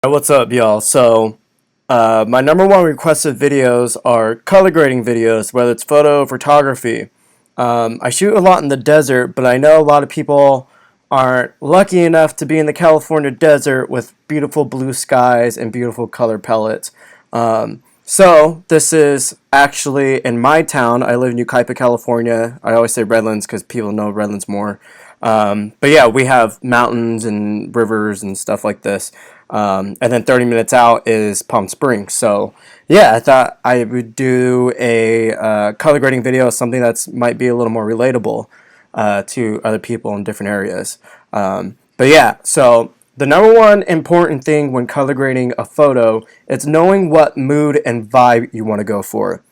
What's up, y'all? So, my number one requested videos are color grading videos, whether it's photo, photography. I shoot a lot in the desert, but I know a lot of people aren't lucky enough to be in the California desert with beautiful blue skies and beautiful color palettes. So, this is actually in my town. I live in Yucaipa, California. I always say Redlands because people know Redlands more. But yeah, we have mountains and rivers and stuff like this. And then 30 minutes out is Palm Springs. So yeah, I thought I would do a color grading video, something that's might be a little more relatable to other people in different areas. But yeah, so the number one important thing when color grading a photo is knowing what mood and vibe you want to go for.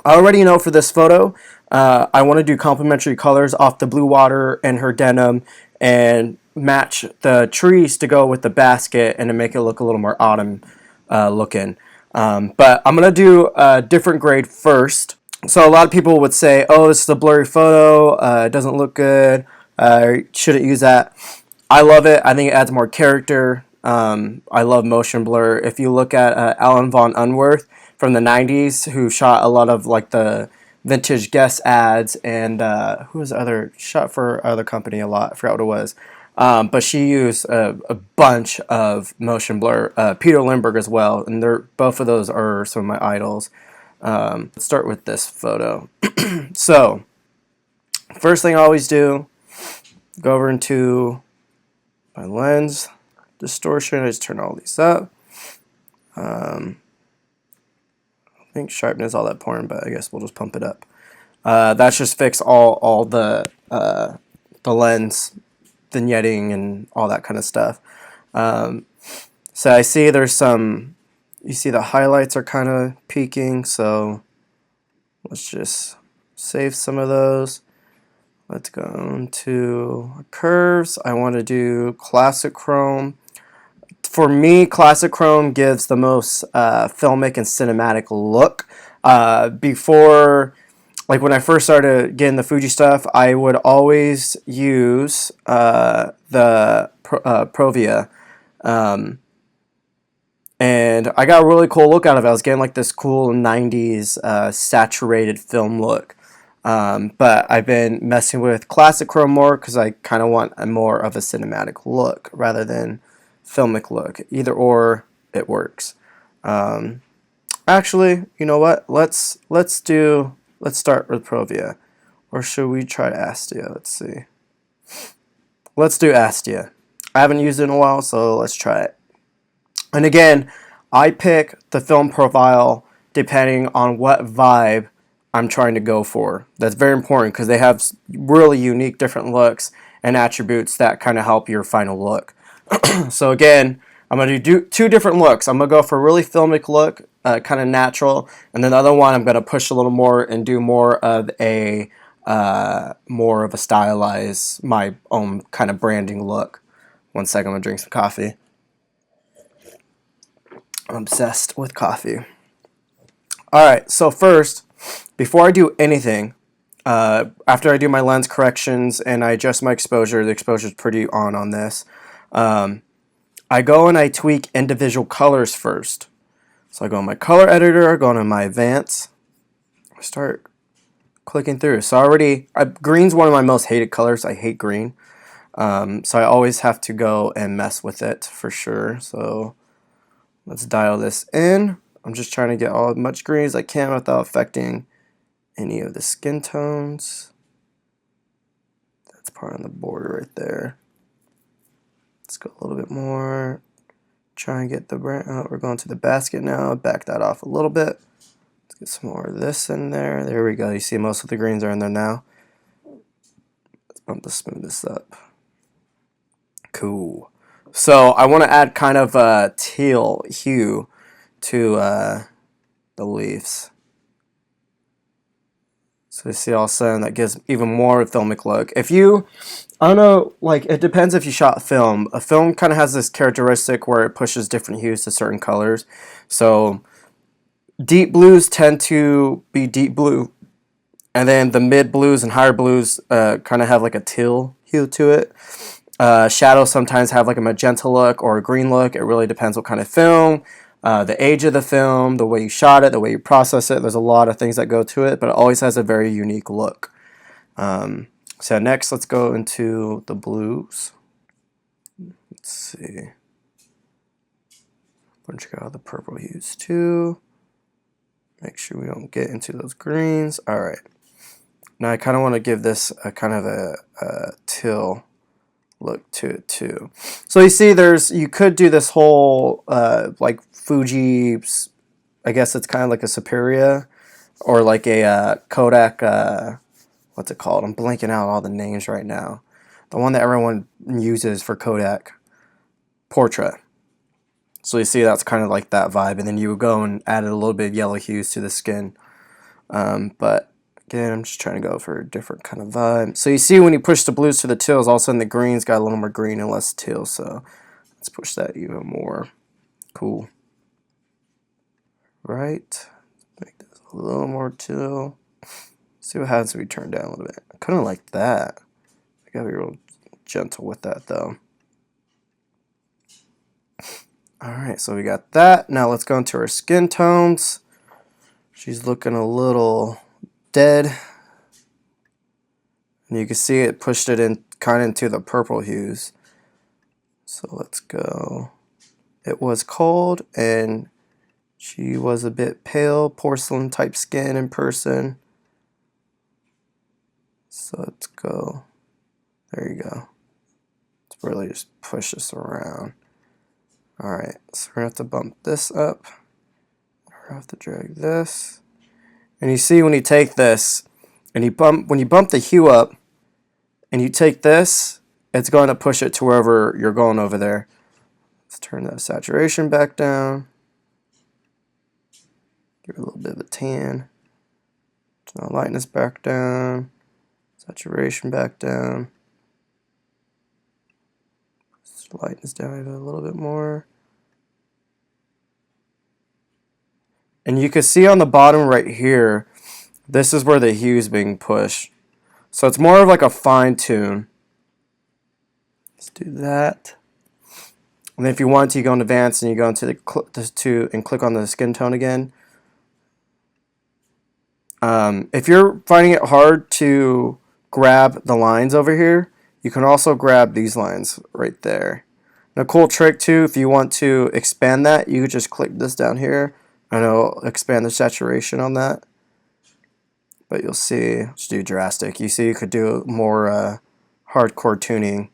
I already know for this photo, I want to do complementary colors off the blue water and her denim and match the trees to go with the basket and to make it look a little more autumn looking. But I'm going to do a different grade first. So a lot of people would say, oh, this is a blurry photo, it doesn't look good, shouldn't use that. I love it. I think it adds more character. I love motion blur. If you look at Alan Von Unworth from the 90s, who shot a lot of like the vintage Guess ads, and who was the other, shot for other company a lot, I forgot what it was. But she used a bunch of motion blur. Peter Lindbergh as well, and both of those are some of my idols. Let's start with this photo. So, first thing I always do, go over into my lens, distortion, I just turn all these up. I think sharpening is all that important, but I guess we'll just pump it up. That's just fix all the lens vignetting and all that kind of stuff. So I see there's some, you see the highlights are kind of peaking, so let's just save some of those. Let's go into curves. I want to do classic chrome. For me, classic chrome gives the most filmic and cinematic look. Before, like when I first started getting the Fuji stuff, I would always use the Provia. And I got a really cool look out of it. I was getting like this cool 90s saturated film look. But I've been messing with classic chrome more because I kind of want a more of a cinematic look rather than filmic look. Either or, it works. Actually, you know what? Let's start with Provia, or should we try Astia? Let's see. Let's do Astia. I haven't used it in a while, so let's try it. And again, I pick the film profile depending on what vibe I'm trying to go for. That's very important because they have really unique different looks and attributes that kind of help your final look. So again, I'm going to do two different looks. I'm going to go for a really filmic look, kind of natural, and then the other one I'm going to push a little more and do more of a stylized, my own kind of branding look. One second, I'm going to drink some coffee. I'm obsessed with coffee. Alright, so first, before I do anything, after I do my lens corrections and I adjust my exposure, the exposure is pretty on this, I go and I tweak individual colors first. So I go in my color editor, I go into my advanced, I start clicking through. So green's one of my most hated colors. I hate green. So I always have to go and mess with it for sure. So let's dial this in. I'm just trying to get as much green as I can without affecting any of the skin tones. That's part on the border right there. Let's go a little bit more. Try and get the brand. We're going to the basket now. Back that off a little bit. Let's get some more of this in there. There we go. You see most of the greens are in there now. Let's smooth this up. Cool. So I want to add kind of a teal hue to the leaves. So you see all of a sudden that gives even more filmic look. If you, I don't know, like it depends if you shot film. A film kind of has this characteristic where it pushes different hues to certain colors. So deep blues tend to be deep blue. And then the mid blues and higher blues kind of have like a teal hue to it. Shadows sometimes have like a magenta look or a green look. It really depends what kind of film, the age of the film, the way you shot it, the way you process it. There's a lot of things that go to it, but it always has a very unique look. So next, let's go into the blues. Let's see. Check out the purple hues too. Make sure we don't get into those greens. All right. Now I kind of want to give this a kind of a teal look to it too. So you see, you could do this whole like Fuji's. I guess it's kind of like a Superior, or like a Kodak. What's it called? I'm blanking out all the names right now. The one that everyone uses for Kodak portrait. So you see, that's kind of like that vibe, and then you would go and add a little bit of yellow hues to the skin. But again, I'm just trying to go for a different kind of vibe. So you see, when you push the blues to the teals, all of a sudden the greens got a little more green and less teal. So let's push that even more. Cool. Right. Make this a little more teal. See what happens if we turn down a little bit. I kind of like that. I gotta be real gentle with that though. Alright, so we got that. Now let's go into our skin tones. She's looking a little dead. And you can see it pushed it in kind of into the purple hues. So let's go. It was cold and she was a bit pale, porcelain type skin in person. So let's go. There you go. Let's really just push this around. Alright, so we're going to have to bump this up. We're going to have to drag this. And you see, when you take this, and when you bump the hue up, and you take this, it's going to push it to wherever you're going over there. Let's turn that saturation back down. Give it a little bit of a tan. Turn the lightness back down. Saturation back down. Lightness down even a little bit more. And you can see on the bottom right here, this is where the hue is being pushed. So it's more of like a fine tune. Let's do that. And then if you want to, you go in advanced and you go into the and click on the skin tone again. If you're finding it hard to grab the lines over here, you can also grab these lines right there. And a cool trick too, if you want to expand that, you could just click this down here and it'll expand the saturation on that. But you'll see, just do drastic. You see, you could do more hardcore tuning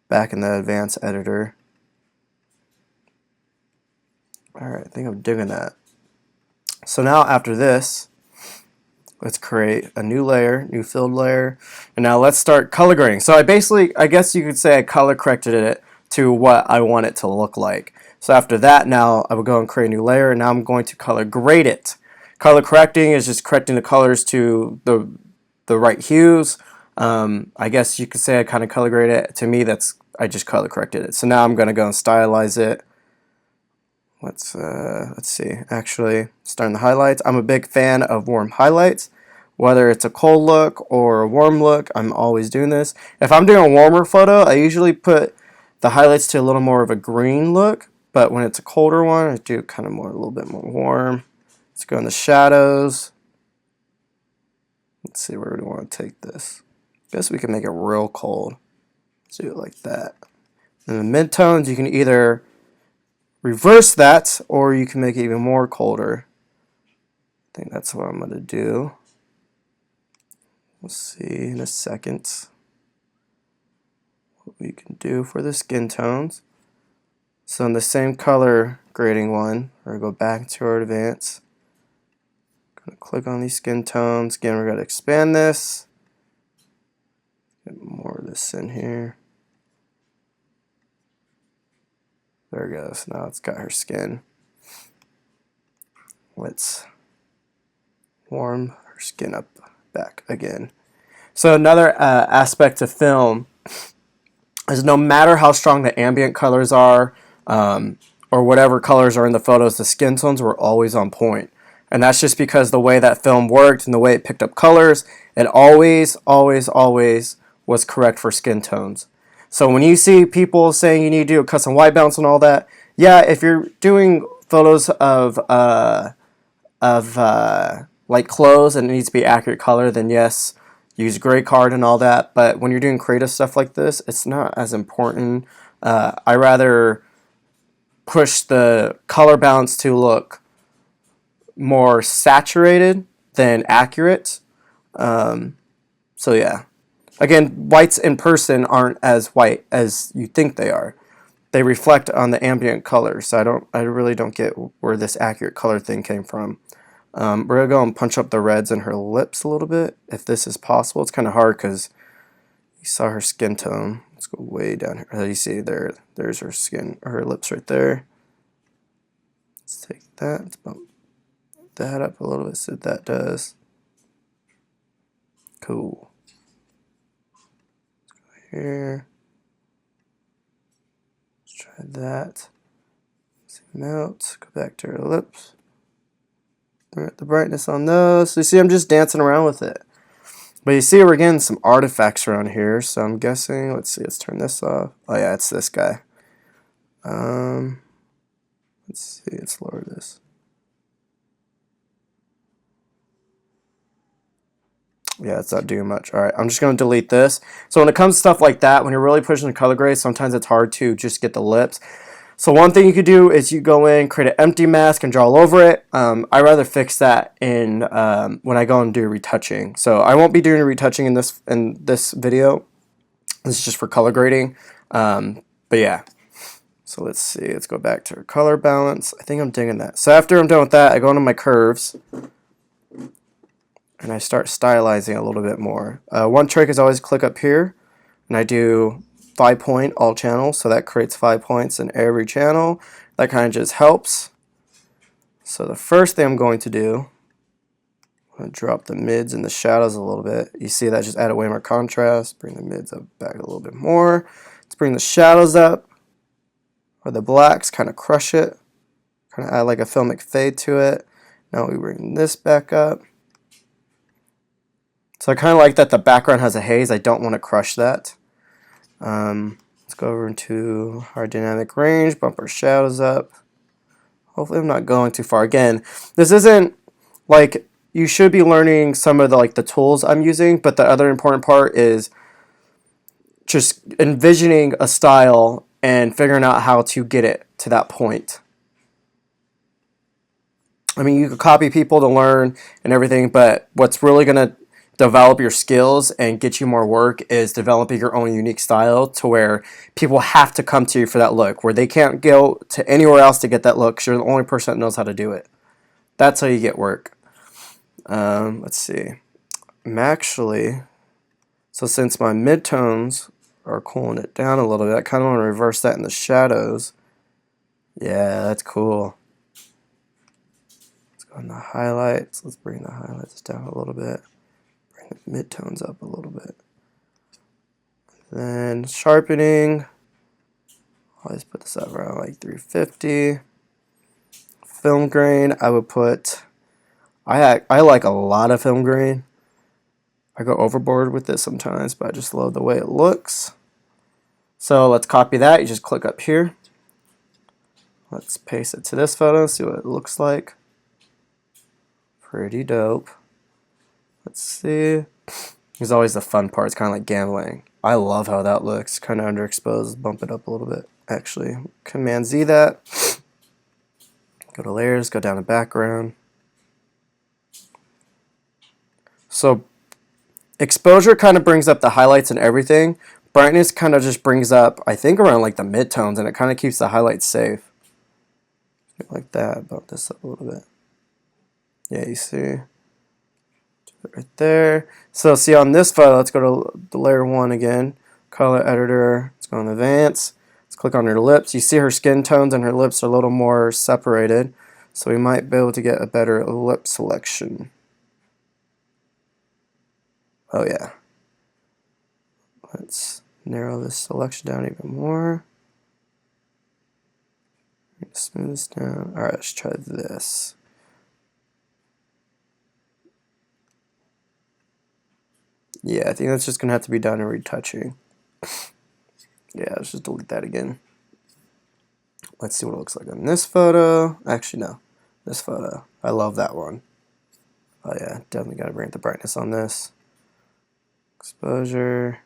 back in the advanced editor. Alright, I think I'm digging that. So now after this, let's create a new layer, new filled layer, and now let's start color grading. So I guess you could say I color corrected it to what I want it to look like. So after that, now I would go and create a new layer, and now I'm going to color grade it. Color correcting is just correcting the colors to the right hues. I guess you could say I kind of color grade it. To me, I just color corrected it. So now I'm going to go and stylize it. Let's see. Actually, starting the highlights. I'm a big fan of warm highlights. Whether it's a cold look or a warm look, I'm always doing this. If I'm doing a warmer photo, I usually put the highlights to a little more of a green look. But when it's a colder one, I do kind of a little bit more warm. Let's go in the shadows. Let's see where we want to take this. I guess we can make it real cold. Let's do it like that. In the midtones, you can either reverse that, or you can make it even more colder. I think that's what I'm going to do. We'll see in a second what we can do for the skin tones. So in the same color grading one, we're going to go back to our advanced. Going to click on these skin tones. Again, we're going to expand this. Get more of this in here. There it goes. Now it's got her skin. Let's warm her skin up back again. So another aspect of film is no matter how strong the ambient colors are, or whatever colors are in the photos, the skin tones were always on point. And that's just because the way that film worked and the way it picked up colors, it always was correct for skin tones. So when you see people saying you need to do a custom white balance and all that, yeah, if you're doing photos of like clothes and it needs to be accurate color, then yes, use gray card and all that. But when you're doing creative stuff like this, it's not as important. I rather push the color balance to look more saturated than accurate. So yeah. Again, whites in person aren't as white as you think they are. They reflect on the ambient color, so I really don't get where this accurate color thing came from. We're gonna go and punch up the reds in her lips a little bit, if this is possible. It's kind of hard because you saw her skin tone. Let's go way down here. Oh, you see there's her skin, her lips right there. Let's take that, let's bump that up a little bit, see what that does. Cool. Let's go here. Let's try that. Zoom out, go back to her lips. Bring up the brightness on those. So you see I'm just dancing around with it. But you see we're getting some artifacts around here, so I'm guessing, let's see, let's turn this off. Oh yeah, it's this guy. Let's see, let's lower this. Yeah, it's not doing much. All right, I'm just going to delete this. So when it comes to stuff like that, when you're really pushing the color grade, sometimes it's hard to just get the lips. So one thing you could do is you go in, create an empty mask, and draw all over it. I rather fix that in when I go and do retouching. So I won't be doing retouching in this video. This is just for color grading. But yeah. So let's see. Let's go back to color balance. I think I'm digging that. So after I'm done with that, I go into my curves. And I start stylizing a little bit more. One trick is always click up here. And I do 5-point all channels. So that creates 5 points in every channel. That kind of just helps. So the first thing I'm going to do, I'm going to drop the mids and the shadows a little bit. You see that just added way more contrast. Bring the mids up back a little bit more. Let's bring the shadows up. Or the blacks, kind of crush it. Kind of add like a filmic fade to it. Now we bring this back up. So I kind of like that the background has a haze. I don't want to crush that. Let's go over into our dynamic range, bump our shadows up. Hopefully I'm not going too far. Again, this isn't like you should be learning some of the tools I'm using, but the other important part is just envisioning a style and figuring out how to get it to that point. I mean, you could copy people to learn and everything, but what's really going to develop your skills and get you more work is developing your own unique style to where people have to come to you for that look, where they can't go to anywhere else to get that look because you're the only person that knows how to do it. That's how you get work. Let's see. I'm actually, so since my midtones are cooling it down a little bit, I kind of want to reverse that in the shadows. Yeah, that's cool. Let's go in the highlights. Let's bring the highlights down a little bit. Midtones up a little bit. Then sharpening, always put this up around like 350. Film grain, I would put, I like a lot of film grain. I go overboard with this sometimes, but I just love the way it looks. So let's copy that. You just click up here. Let's paste it to this photo, see what it looks like. Pretty dope. Let's see. There's always the fun part. It's kind of like gambling. I love how that looks. Kind of underexposed. Bump it up a little bit. Actually, Command Z that. Go to layers. Go down to background. So exposure kind of brings up the highlights and everything. Brightness kind of just brings up, I think, around like the midtones, and it kind of keeps the highlights safe. Like that. Bump this up a little bit. Yeah, you see. Right there. So see on this photo, let's go to the layer 1 again. Color editor. Let's go on advanced. Let's click on her lips. You see her skin tones and her lips are a little more separated. So we might be able to get a better lip selection. Oh yeah. Let's narrow this selection down even more. Smooth this down. Alright, let's try this. Yeah, I think that's just going to have to be done in retouching. Yeah, let's just delete that again. Let's see what it looks like on this photo. Actually, no. This photo. I love that one. Oh yeah, definitely got to bring up the brightness on this. Exposure.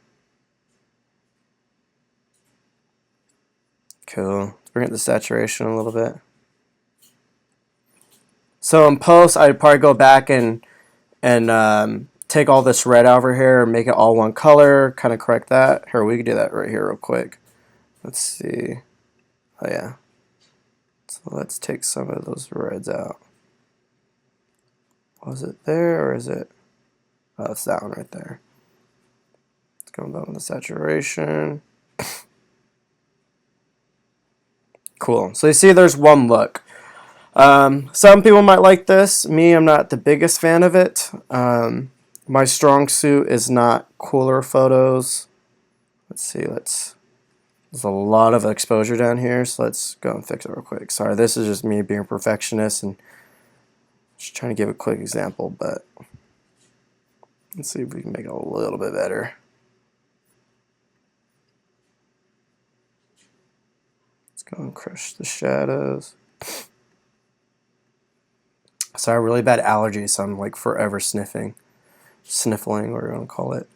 Cool. Let's bring up the saturation a little bit. So in post, I'd probably go back and take all this red over here and make it all one color, kind of correct that. Here, we can do that right here real quick. Let's see. Oh yeah. So let's take some of those reds out. Was it there or is it? Oh, it's that one right there. Let's go down with the saturation. Cool. So you see there's one look. Some people might like this. Me, I'm not the biggest fan of it. My strong suit is not cooler photos. Let's see, there's a lot of exposure down here, so let's go and fix it real quick. Sorry, this is just me being a perfectionist and just trying to give a quick example, but let's see if we can make it a little bit better. Let's go and crush the shadows. Sorry, really bad allergies, so I'm like forever sniffling, whatever you want to call it.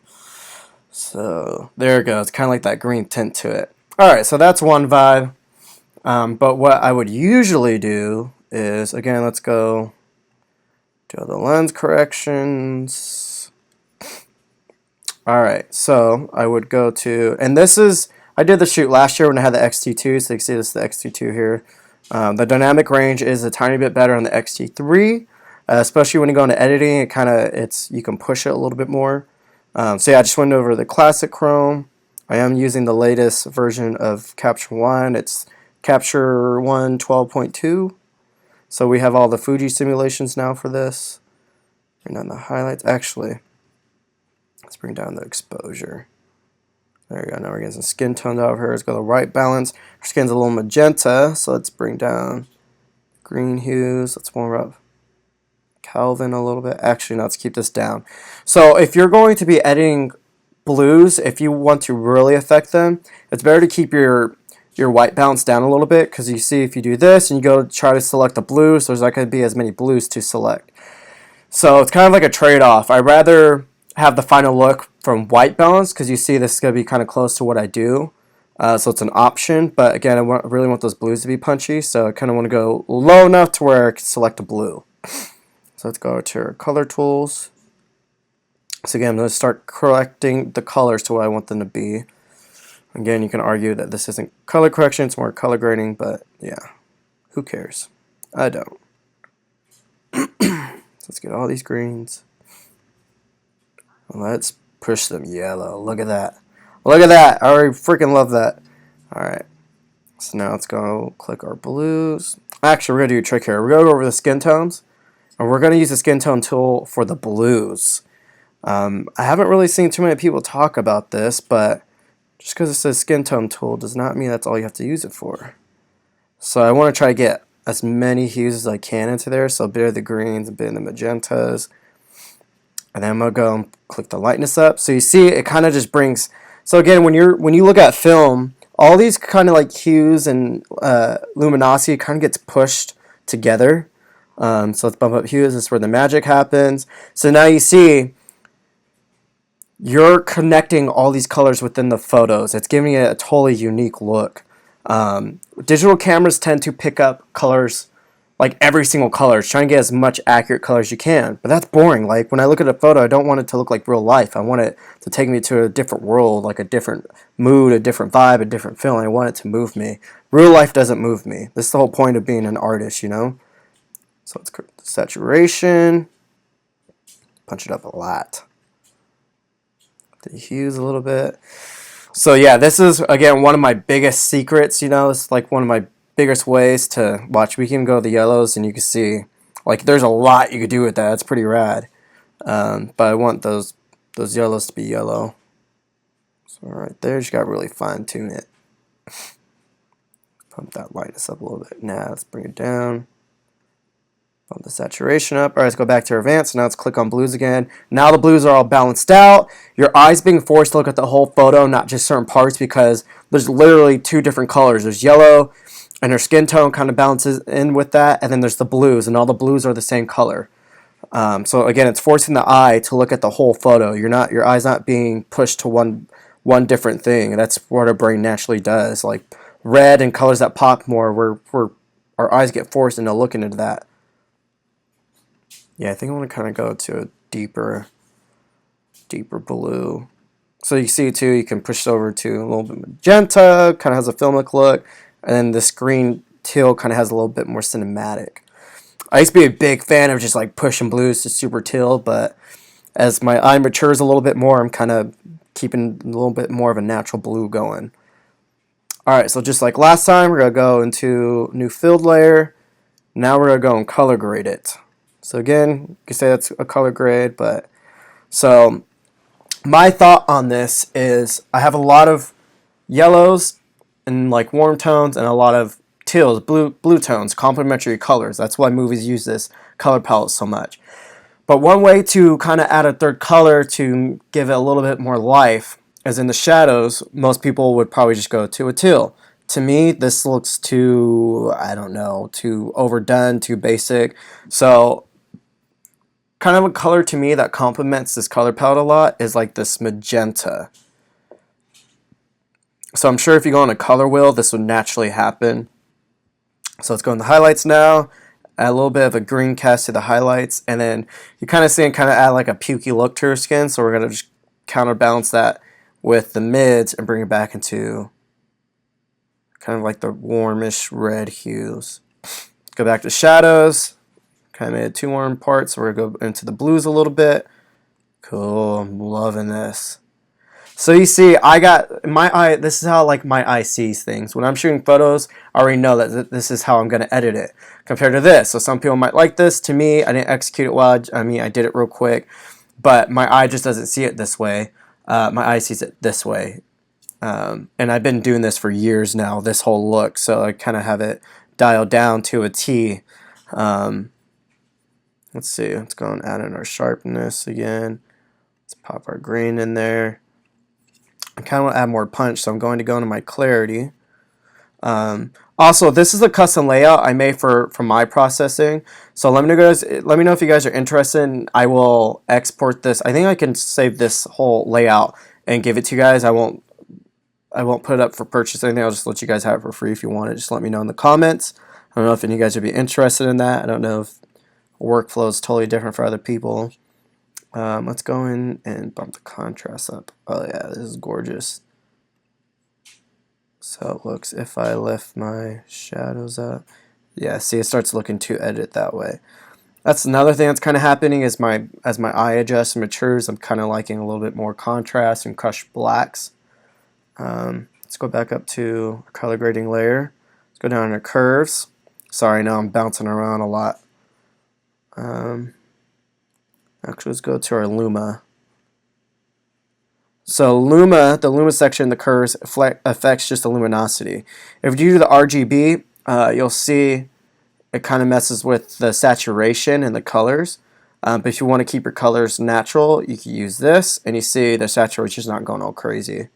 So there it goes, kind of like that green tint to it. Alright, so that's one vibe. But what I would usually do is, again, let's go do the lens corrections. Alright, so I would go to, and this is, I did the shoot last year when I had the X-T2, so you can see this is the X-T2 here. The dynamic range is a tiny bit better on the X-T3, especially when you go into editing. You can push it a little bit more. So yeah, I just went over the classic Chrome. I am using the latest version of Capture One. It's Capture One 12.2. So we have all the Fuji simulations now for this. Bring down the highlights. Actually, let's bring down the exposure. There we go. Now we're getting some skin tones over here. Let's go to the right balance. Our skin's a little magenta, so let's bring down green hues. Let's warm up Kelvin a little bit. Actually, no, let's keep this down. So if you're going to be editing blues, if you want to really affect them, it's better to keep your white balance down a little bit, because you see if you do this and you go to try to select the blues, there's not going to be as many blues to select. So it's kind of like a trade-off. I'd rather have the final look from white balance, because you see this is going to be kind of close to what I do. So it's an option, but again, I really want those blues to be punchy, so I kind of want to go low enough to where I can select a blue. So let's go to our color tools. So again, I'm going to start correcting the colors to what I want them to be. Again, you can argue that this isn't color correction, it's more color grading, but yeah, who cares? I don't. Let's get all these greens. Let's push them yellow. Look at that. Look at that. I already freaking love that. Alright. So now let's go click our blues. Actually, we're going to do a trick here. We're going to go over the skin tones, and we're going to use the skin tone tool for the blues. I haven't really seen too many people talk about this, but just because it says skin tone tool does not mean that's all you have to use it for. So I want to try to get as many hues as I can into there. So a bit of the greens, a bit of the magentas. And then I'm going to go and click the lightness up. So you see it kind of just brings, so again, when you look at film, all these kind of like hues and luminosity kind of gets pushed together. So let's bump up hues. This is where the magic happens. So now you see you're connecting all these colors within the photos. It's giving it a totally unique look. Digital cameras tend to pick up colors, like every single color. It's trying to get as much accurate color as you can. But that's boring. Like when I look at a photo, I don't want it to look like real life. I want it to take me to a different world, like a different mood, a different vibe, a different feeling. I want it to move me. Real life doesn't move me. This is the whole point of being an artist, you know? So let's correct the saturation. Punch it up a lot. The hues a little bit. So yeah, this is again one of my biggest secrets, you know. It's like one of my biggest ways to watch. We can go to the yellows and you can see like there's a lot you could do with that. It's pretty rad. But I want those yellows to be yellow. So right there, you just got to really fine tune it. Pump that lightness up a little bit. Now let's bring it down. Bump the saturation up. All right, let's go back to advanced. Now let's click on blues again. Now the blues are all balanced out. Your eye's being forced to look at the whole photo, not just certain parts, because there's literally two different colors. There's yellow, and her skin tone kind of balances in with that, and then there's the blues, and all the blues are the same color. So again, it's forcing the eye to look at the whole photo. Your eye's not being pushed to one different thing. That's what our brain naturally does. Like red and colors that pop more, where our eyes get forced into looking into that. Yeah, I think I want to kind of go to a deeper blue. So you see too, you can push it over to a little bit magenta, kind of has a filmic look, and then this green teal kind of has a little bit more cinematic. I used to be a big fan of just like pushing blues to super teal, but as my eye matures a little bit more, I'm kind of keeping a little bit more of a natural blue going. Alright, so just like last time, we're going to go into new filled layer. Now we're going to go and color grade it. So again, you can say that's a color grade, but so my thought on this is I have a lot of yellows and like warm tones and a lot of teals, blue tones, complementary colors. That's why movies use this color palette so much. But one way to kind of add a third color to give it a little bit more life is in the shadows. Most people would probably just go to a teal. To me, this looks too, I don't know, too overdone, too basic. So kind of a color to me that complements this color palette a lot is like this magenta. So I'm sure if you go on a color wheel, this would naturally happen. So let's go in the highlights now. Add a little bit of a green cast to the highlights, and then you kind of see it kind of add like a pukey look to her skin. So we're going to just counterbalance that with the mids and bring it back into kind of like the warmish red hues. Go back to shadows. Kind of made two warm parts, so we're going to go into the blues a little bit. Cool, I'm loving this. So you see, I got my eye, this is how like my eye sees things. When I'm shooting photos, I already know that this is how I'm going to edit it compared to this. So some people might like this. To me, I didn't execute it well. I mean, I did it real quick, but my eye just doesn't see it this way. My eye sees it this way. And I've been doing this for years now, this whole look. So I kind of have it dialed down to a T. Let's see, let's go and add in our sharpness again. Let's pop our green in there. I kind of want to add more punch, so I'm going to go into my clarity. Also, this is a custom layout I made for my processing. So let me know if you guys are interested. I will export this. I think I can save this whole layout and give it to you guys. I won't put it up for purchase or anything. I'll just let you guys have it for free if you want it. Just let me know in the comments. I don't know if any of you guys would be interested in that. I don't know if workflow is totally different for other people. Let's go in and bump the contrast up. Oh yeah, this is gorgeous. So it looks, if I lift my shadows up, yeah, see, it starts looking too edited that way. That's another thing that's kind of happening is as my eye adjusts and matures, I'm kind of liking a little bit more contrast and crushed blacks. Let's go back up to our color grading layer. Let's go down to curves. Sorry, now I'm bouncing around a lot. Actually, let's go to our Luma. So Luma, the Luma section, the curves affects just the luminosity. If you do the RGB, you'll see it kind of messes with the saturation and the colors. But if you want to keep your colors natural, you can use this, and you see the saturation is not going all crazy.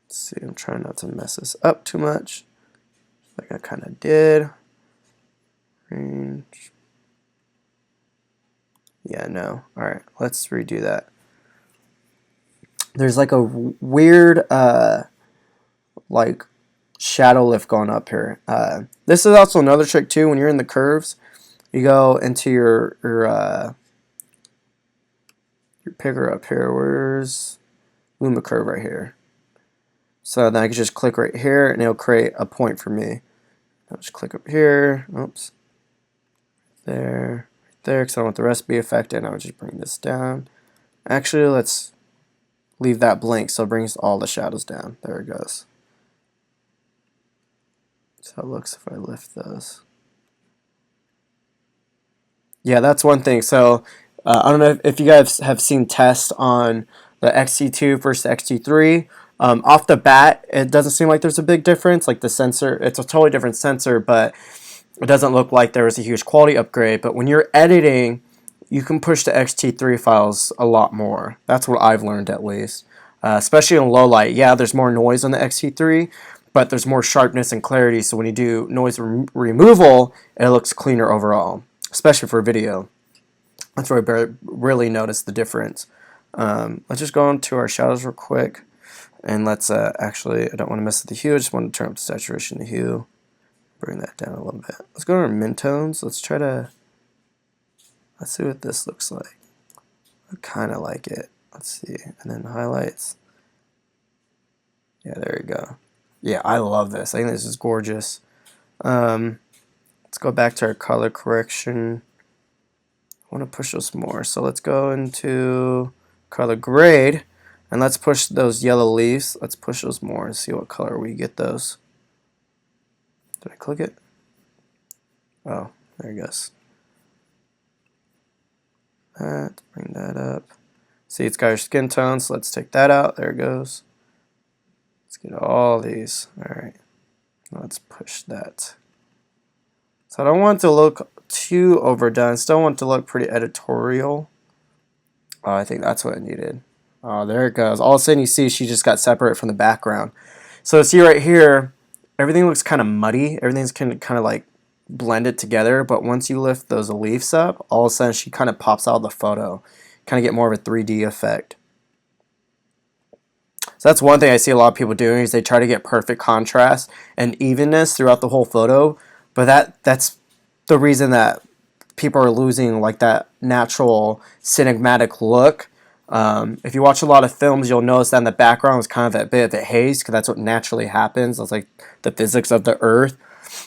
Let's see, I'm trying not to mess this up too much. Like I kind of did. Range. Yeah, no. Alright, let's redo that. There's like a weird like shadow lift going up here. This is also another trick too. When you're in the curves, you go into your picker up here. Where's Luma Curve? Right here. So then I can just click right here and it'll create a point for me. I'll just click up here. Oops. There. Right there, because I don't want the rest to be affected. I'll just bring this down. Actually, let's leave that blank so it brings all the shadows down. There it goes. So it looks if I lift those. Yeah, that's one thing. So I don't know if you guys have seen tests on the XT2 versus the XT3. Off the bat, it doesn't seem like there's a big difference. Like the sensor, it's a totally different sensor, but it doesn't look like there was a huge quality upgrade. But when you're editing, you can push the XT3 files a lot more. That's what I've learned, at least. Especially in low light. Yeah, there's more noise on the XT3, but there's more sharpness and clarity. So when you do noise removal, it looks cleaner overall, especially for video. That's where I really noticed the difference. Let's just go into our shadows real quick. And let's actually, I don't want to mess with the hue. I just want to turn up the saturation, the hue. Bring that down a little bit. Let's go to our midtones. Let's see what this looks like. I kind of like it. Let's see. And then highlights. Yeah, there you go. Yeah, I love this. I think this is gorgeous. Let's go back to our color correction. I want to push those more. So let's go into color grade. And let's push those yellow leaves. Let's push those more and see what color we get those. Did I click it? Oh, there it goes. Bring that up. See, it's got your skin tone, so let's take that out. There it goes. Let's get all these. Alright. Let's push that. So I don't want it to look too overdone. Still want it to look pretty editorial. Oh, I think that's what it needed. Oh, there it goes. All of a sudden you see she just got separate from the background. So see right here, everything looks kind of muddy. Everything's kind of like blended together. But once you lift those leaves up, all of a sudden she kind of pops out of the photo. Kind of get more of a 3D effect. So that's one thing I see a lot of people doing is they try to get perfect contrast and evenness throughout the whole photo. But that's the reason that people are losing like that natural cinematic look. If you watch a lot of films, you'll notice that in the background is kind of a bit of a haze because that's what naturally happens. It's like the physics of the earth,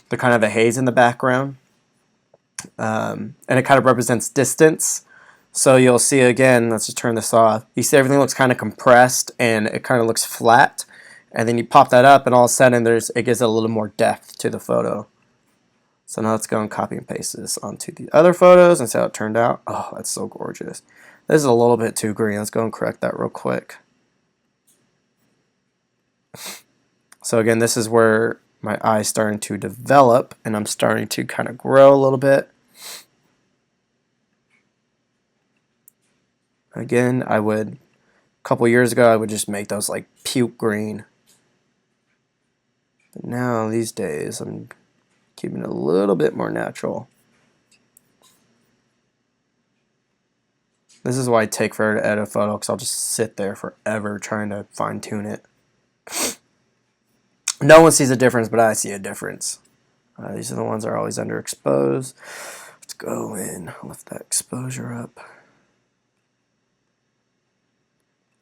the kind of a haze in the background. And it kind of represents distance. So you'll see again, let's just turn this off. You see everything looks kind of compressed and it kind of looks flat. And then you pop that up and all of a sudden it gives it a little more depth to the photo. So now let's go and copy and paste this onto the other photos and see how it turned out. Oh, that's so gorgeous. This is a little bit too green. Let's go and correct that real quick. So again, this is where my eye's starting to develop and I'm starting to kind of grow a little bit. Again, a couple years ago, I would just make those like puke green. But now, these days, I'm keeping it a little bit more natural. This is why I take forever to edit a photo, because I'll just sit there forever trying to fine tune it. No one sees a difference, but I see a difference. These are the ones that are always underexposed. Let's go in, lift that exposure up.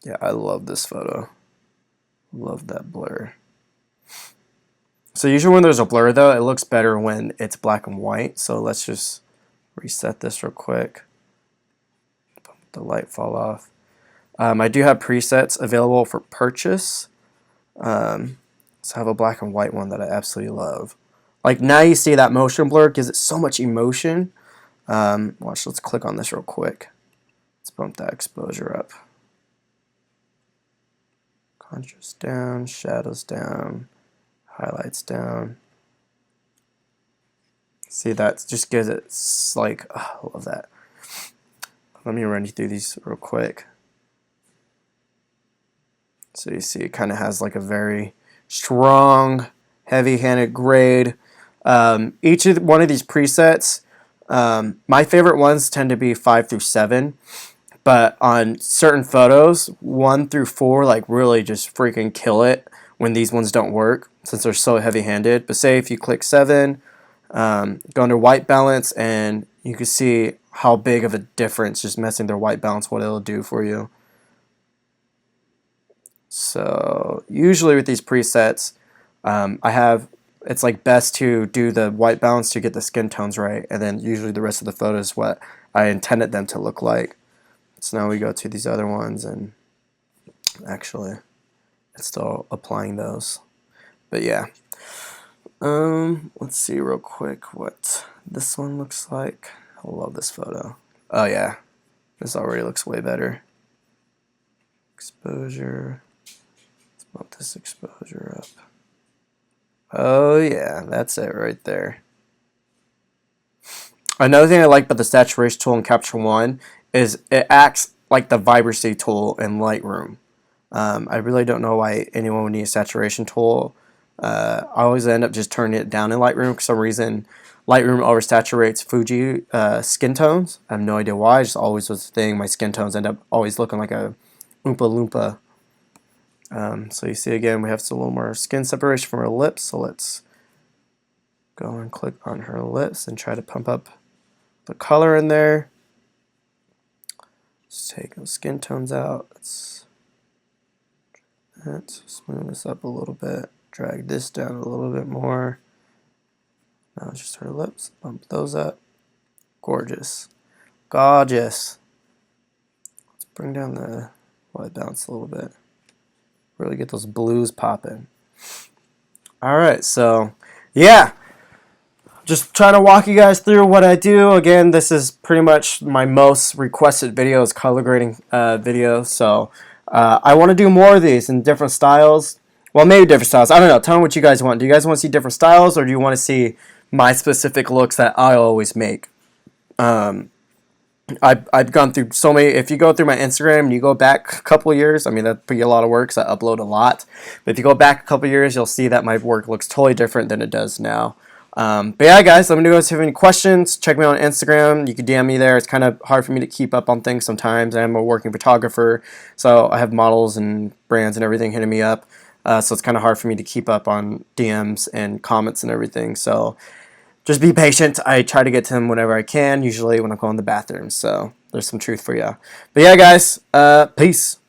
Yeah, I love this photo. Love that blur. So usually when there's a blur though, it looks better when it's black and white. So let's just reset this real quick. Let the light fall off. I do have presets available for purchase. So I have a black and white one that I absolutely love. Like now you see that motion blur gives it so much emotion. Watch, let's click on this real quick. Let's bump that exposure up. Contrast down, shadows down, highlights down. See, that just gives it like, oh, I love that. Let me run you through these real quick. So you see it kind of has like a very strong, heavy-handed grade. Each of one of these presets, my favorite ones tend to be 5 through 7. But on certain photos, 1 through 4 like really just freaking kill it when these ones don't work since they're so heavy-handed. But say if you click 7, go under white balance and you can see how big of a difference just messing their white balance, what it'll do for you. So usually with these presets, it's like best to do the white balance to get the skin tones right, and then usually the rest of the photo is what I intended them to look like. So now we go to these other ones and actually it's still applying those. But yeah. Let's see real quick what this one looks like. I love this photo. Oh yeah. This already looks way better. Exposure. Let's Bump this exposure up. Oh yeah, that's it right there. Another thing I like about the saturation tool in Capture One is it acts like the vibrancy tool in Lightroom. I really don't know why anyone would need a saturation tool. I always end up just turning it down in Lightroom. For some reason, Lightroom oversaturates Fuji skin tones. I have no idea why. It just always was a thing. My skin tones end up always looking like a Oompa Loompa. So you see again, we have a little more skin separation from her lips. So let's go and click on her lips and try to pump up the color in there. Let's take those skin tones out. Let's smooth this up a little bit. Drag this down a little bit more. Now just her lips. Bump those up. Gorgeous. Gorgeous. Let's bring down the white balance a little bit. Really get those blues popping. Alright, so yeah. Just trying to walk you guys through what I do. Again, this is pretty much my most requested video is color grading video. So I want to do more of these in different styles. Well, maybe different styles. I don't know. Tell me what you guys want. Do you guys want to see different styles, or do you want to see my specific looks that I always make? I've gone through so many. If you go through my Instagram and you go back a couple of years, I mean, that'd be a lot of work because I upload a lot. But if you go back a couple of years, you'll see that my work looks totally different than it does now. But yeah, guys, let me know if you have any questions. Check me out on Instagram. You can DM me there. It's kind of hard for me to keep up on things sometimes. I'm a working photographer, so I have models and brands and everything hitting me up. So it's kind of hard for me to keep up on DMs and comments and everything. So just be patient. I try to get to them whenever I can, usually when I'm going to the bathroom. So there's some truth for you. But yeah, guys, peace.